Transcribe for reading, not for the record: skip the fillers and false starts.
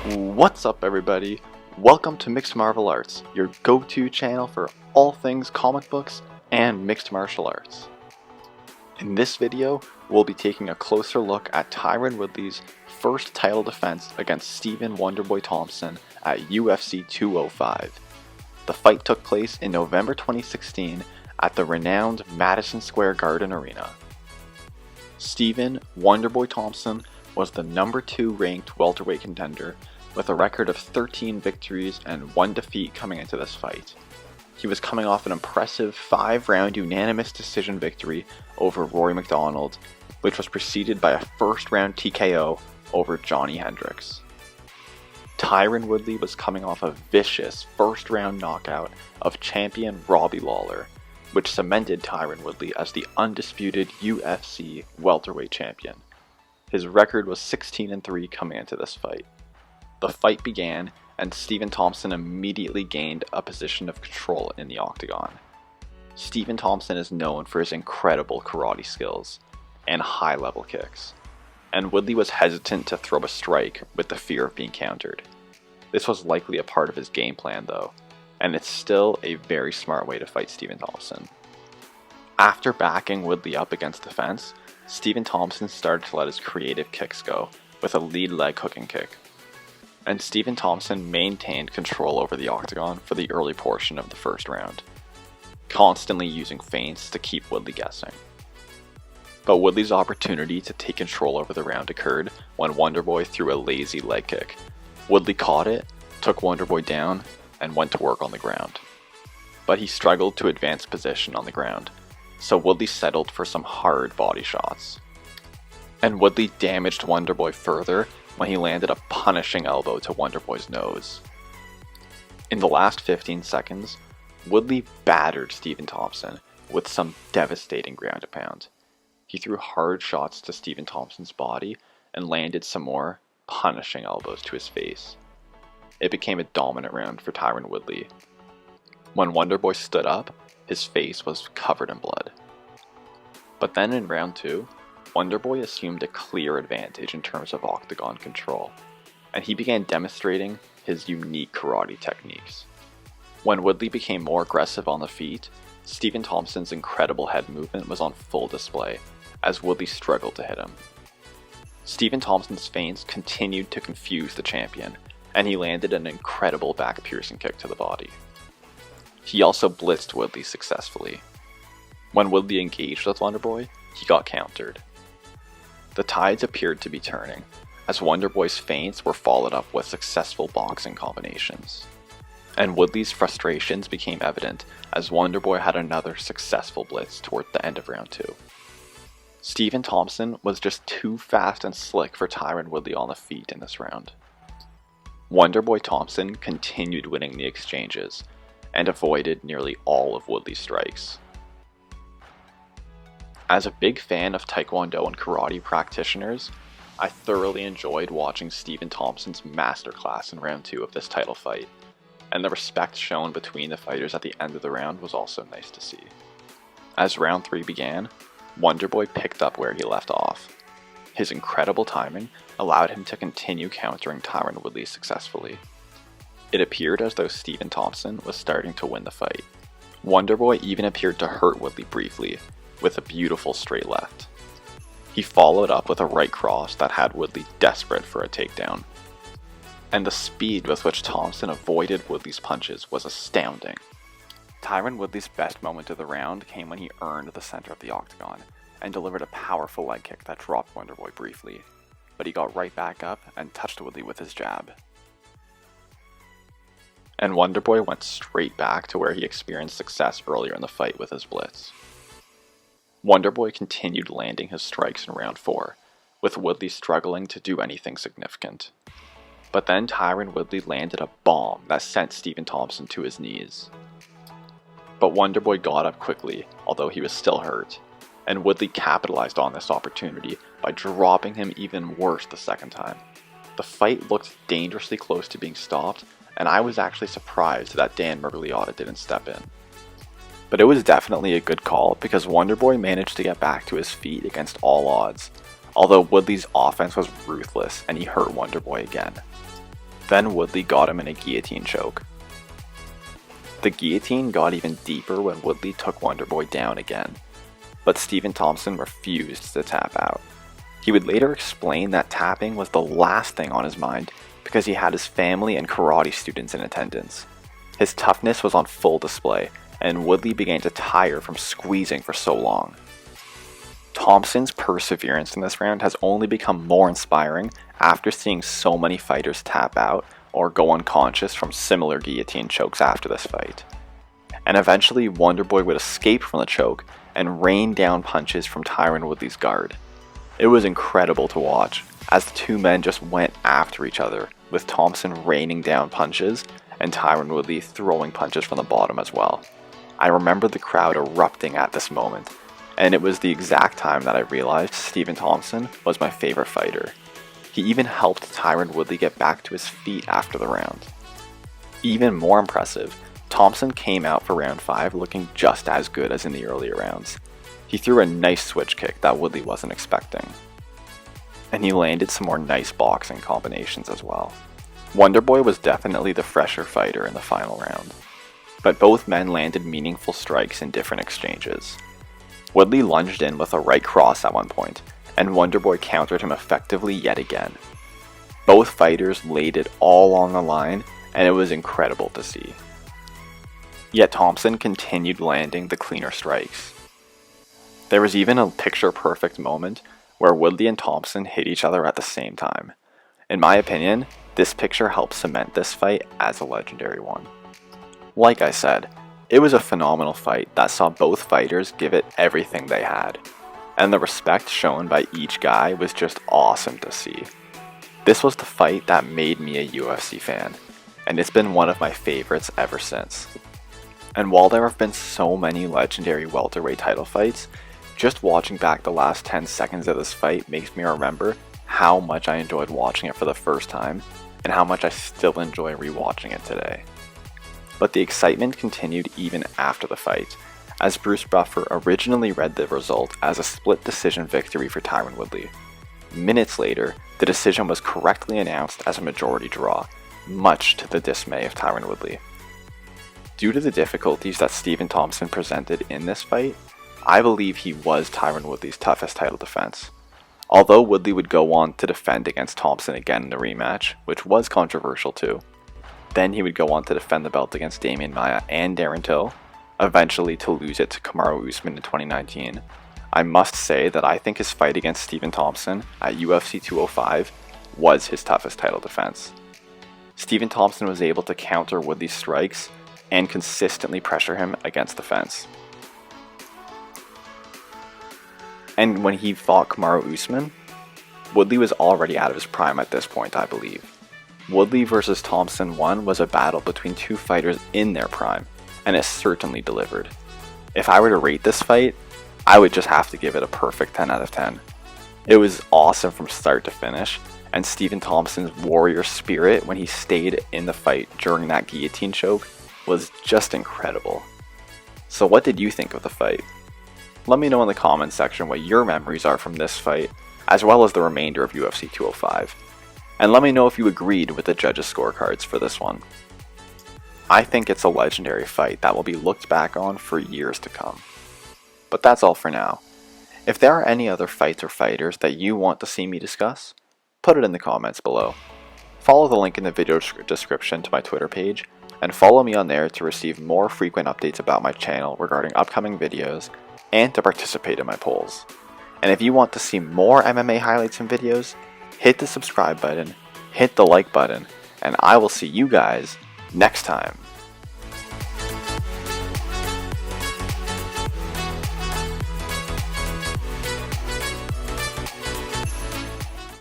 What's up, everybody? Welcome to Mixed Martial Arts, your go-to channel for all things comic books and mixed martial arts. In this video, we'll be taking a closer look at Tyron Woodley's first title defense against Stephen Wonderboy Thompson at UFC 205. The fight took place in November 2016 at the renowned Madison Square Garden Arena. Stephen Wonderboy Thompson was the number 2 ranked welterweight contender with a record of 13 victories and 1 defeat coming into this fight. He was coming off an impressive 5-round unanimous decision victory over Rory McDonald, which was preceded by a first-round TKO over Johnny Hendricks. Tyron Woodley was coming off a vicious first-round knockout of champion Robbie Lawler, which cemented Tyron Woodley as the undisputed UFC welterweight champion. His record was 16-3 coming into this fight. The fight began, and Stephen Thompson immediately gained a position of control in the octagon. Stephen Thompson is known for his incredible karate skills and high-level kicks, and Woodley was hesitant to throw a strike with the fear of being countered. This was likely a part of his game plan though, and it's still a very smart way to fight Stephen Thompson. After backing Woodley up against the fence, Stephen Thompson started to let his creative kicks go with a lead leg hooking kick. And Stephen Thompson maintained control over the octagon for the early portion of the first round, constantly using feints to keep Woodley guessing. But Woodley's opportunity to take control over the round occurred when Wonderboy threw a lazy leg kick. Woodley caught it, took Wonderboy down, and went to work on the ground. But he struggled to advance position on the ground, so Woodley settled for some hard body shots. And Woodley damaged Wonderboy further when he landed a punishing elbow to Wonderboy's nose. In the last 15 seconds, Woodley battered Stephen Thompson with some devastating ground and pound. He threw hard shots to Stephen Thompson's body and landed some more punishing elbows to his face. It became a dominant round for Tyron Woodley. When Wonderboy stood up, his face was covered in blood. But then in round 2, Wonderboy assumed a clear advantage in terms of octagon control, and he began demonstrating his unique karate techniques. When Woodley became more aggressive on the feet, Stephen Thompson's incredible head movement was on full display, as Woodley struggled to hit him. Stephen Thompson's feints continued to confuse the champion, and he landed an incredible back-piercing kick to the body. He also blitzed Woodley successfully. When Woodley engaged with Wonderboy, he got countered. The tides appeared to be turning, as Wonderboy's feints were followed up with successful boxing combinations. And Woodley's frustrations became evident as Wonderboy had another successful blitz toward the end of round 2. Stephen Thompson was just too fast and slick for Tyron Woodley on the feet in this round. Wonderboy Thompson continued winning the exchanges, and avoided nearly all of Woodley's strikes. As a big fan of Taekwondo and karate practitioners, I thoroughly enjoyed watching Stephen Thompson's masterclass in round 2 of this title fight, and the respect shown between the fighters at the end of the round was also nice to see. As round 3 began, Wonderboy picked up where he left off. His incredible timing allowed him to continue countering Tyron Woodley successfully. It appeared as though Stephen Thompson was starting to win the fight. Wonderboy even appeared to hurt Woodley briefly, with a beautiful straight left. He followed up with a right cross that had Woodley desperate for a takedown. And the speed with which Thompson avoided Woodley's punches was astounding. Tyron Woodley's best moment of the round came when he earned the center of the octagon, and delivered a powerful leg kick that dropped Wonderboy briefly, but he got right back up and touched Woodley with his jab. And Wonderboy went straight back to where he experienced success earlier in the fight with his blitz. Wonderboy continued landing his strikes in round 4, with Woodley struggling to do anything significant. But then Tyron Woodley landed a bomb that sent Stephen Thompson to his knees. But Wonderboy got up quickly, although he was still hurt, and Woodley capitalized on this opportunity by dropping him even worse the second time. The fight looked dangerously close to being stopped, and I was actually surprised that Dan Miragliotta didn't step in. But it was definitely a good call because Wonderboy managed to get back to his feet against all odds, although Woodley's offense was ruthless and he hurt Wonderboy again. Then Woodley got him in a guillotine choke. The guillotine got even deeper when Woodley took Wonderboy down again, but Stephen Thompson refused to tap out. He would later explain that tapping was the last thing on his mind because he had his family and karate students in attendance. His toughness was on full display, and Woodley began to tire from squeezing for so long. Thompson's perseverance in this round has only become more inspiring after seeing so many fighters tap out or go unconscious from similar guillotine chokes after this fight. And eventually Wonderboy would escape from the choke and rain down punches from Tyron Woodley's guard. It was incredible to watch as the two men just went after each other, with Thompson raining down punches and Tyron Woodley throwing punches from the bottom as well. I remember the crowd erupting at this moment, and it was the exact time that I realized Stephen Thompson was my favorite fighter. He even helped Tyron Woodley get back to his feet after the round. Even more impressive, Thompson came out for round 5 looking just as good as in the earlier rounds. He threw a nice switch kick that Woodley wasn't expecting. And he landed some more nice boxing combinations as well. Wonderboy was definitely the fresher fighter in the final round, but both men landed meaningful strikes in different exchanges. Woodley lunged in with a right cross at one point, and Wonderboy countered him effectively yet again. Both fighters laid it all on the line, and it was incredible to see. Yet Thompson continued landing the cleaner strikes. There was even a picture-perfect moment where Woodley and Thompson hit each other at the same time. In my opinion, this picture helped cement this fight as a legendary one. Like I said, it was a phenomenal fight that saw both fighters give it everything they had, and the respect shown by each guy was just awesome to see. This was the fight that made me a UFC fan, and it's been one of my favorites ever since. And while there have been so many legendary welterweight title fights, just watching back the last 10 seconds of this fight makes me remember how much I enjoyed watching it for the first time, and how much I still enjoy rewatching it today. But the excitement continued even after the fight, as Bruce Buffer originally read the result as a split decision victory for Tyron Woodley. Minutes later, the decision was correctly announced as a majority draw, much to the dismay of Tyron Woodley. Due to the difficulties that Stephen Thompson presented in this fight, I believe he was Tyron Woodley's toughest title defense. Although Woodley would go on to defend against Thompson again in the rematch, which was controversial too. Then he would go on to defend the belt against Damian Maia and Darren Till, eventually to lose it to Kamaru Usman in 2019. I must say that I think his fight against Stephen Thompson at UFC 205 was his toughest title defense. Stephen Thompson was able to counter Woodley's strikes and consistently pressure him against the fence. And when he fought Kamaru Usman, Woodley was already out of his prime at this point, I believe. Woodley versus Thompson 1 was a battle between two fighters in their prime, and it certainly delivered. If I were to rate this fight, I would just have to give it a perfect 10 out of 10. It was awesome from start to finish, and Stephen Thompson's warrior spirit when he stayed in the fight during that guillotine choke was just incredible. So what did you think of the fight? Let me know in the comments section what your memories are from this fight, as well as the remainder of UFC 205. And let me know if you agreed with the judges' scorecards for this one. I think it's a legendary fight that will be looked back on for years to come. But that's all for now. If there are any other fights or fighters that you want to see me discuss, put it in the comments below. Follow the link in the video description to my Twitter page, and follow me on there to receive more frequent updates about my channel regarding upcoming videos, and to participate in my polls. And if you want to see more MMA highlights and videos, hit the subscribe button, hit the like button, and I will see you guys next time.